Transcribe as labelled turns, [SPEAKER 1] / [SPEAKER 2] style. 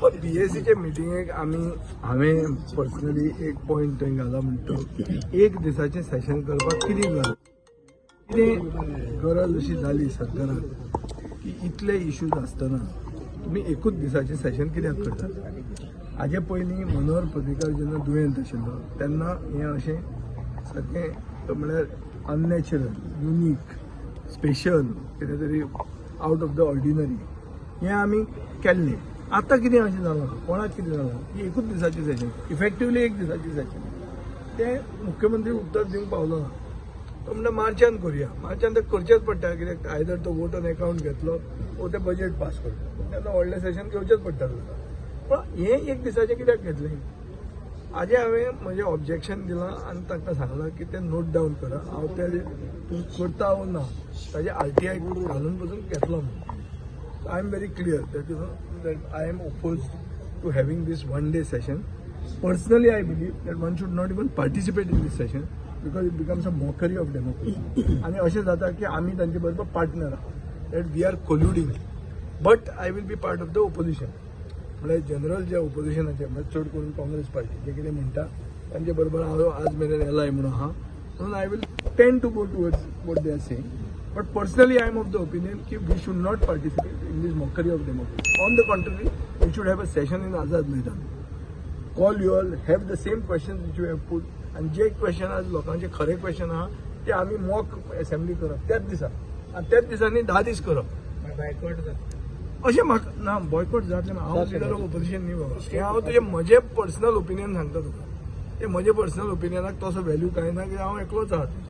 [SPEAKER 1] पण बीएससीचे मिटिंगेक हांवें पर्सनली एक पॉयंट थंय घाला म्हणटा एक दिसाचें सेशन करपाक कितें गरज अशी जाली सरकाराक की इतले इश्यूज आसतना तुमी एकूच दिसाचें सेशन कित्याक करतात. हाजे पयलीं मनोहर पर्रीकर जेन्ना दुयेंत आशिल्लो तेन्ना हें अशें सारकें म्हळ्यार अननॅचरल युनीक स्पेशल कितें तरी आउट ऑफ द ऑर्डिनरी हें आमी केल्लें. आतां कितें अशें जालां कोणाक कितें जालां की एकूच दिसाचें सेशन इफेक्टिवली एक दिसाचें सेशन तें मुख्यमंत्री उत्तर दिवंक पावलो ना. तो म्हणटा मार्चान करुया. मार्चान तें करचेंच पडटा कित्याक आयदर तो वोट ऑन अकाउंट घेतलो वो तें बजेट पास करता तेन्ना व्हडलें सेशन घेवचेंच पडटालें. पण हें एक दिसाचें कित्याक घेतलें हाजें हांवें म्हजें ऑब्जेक्शन दिलां आनी तांकां सांगलां की तें नोट डावन करा. हांव तें तूं करता वो ना ताजें RTI घालून पसून घेतलो म्हणून. I am very clear that I am opposed to having this one-day session. Personally, I believe that one should not even participate in this session because it becomes a mockery of democracy. आणि अशें जाता की आमी तांचे बरोबर partner आहात that we are colluding. But I will be part of the opposition. म्हणजे general जे ऑपोजिशनाचे म्हणजे चड करून काँग्रेस पार्टी जे कितें म्हणटा तांचे बरोबर हांव आज मेरेन येलाय म्हणून आहा म्हणून I will tend to go towards what they are saying. But personally, I am of the opinion that we should not participate in this mockery of democracy. On the contrary, we should have a session in Azad Maidan. Call you all, have the same questions which you have put, and जे question आज लोकांचे खरे question आहा ते आम्ही mock assembly करप त्याच दिसा आणि त्याच दिसांनी 10 दीस करप. अशें म्हाका ना बॉयकॉट जातलें हांव लिडर ऑफ ऑपोजिशन न्ही बाबा. हें हांव तुजें म्हजें पर्सनल ओपिनियन सांगता तुका. ते म्हजे पर्सनल ओपिनियनाक तसो व्हॅल्यू कांय ना कित्याक हांव एकलोच आहा.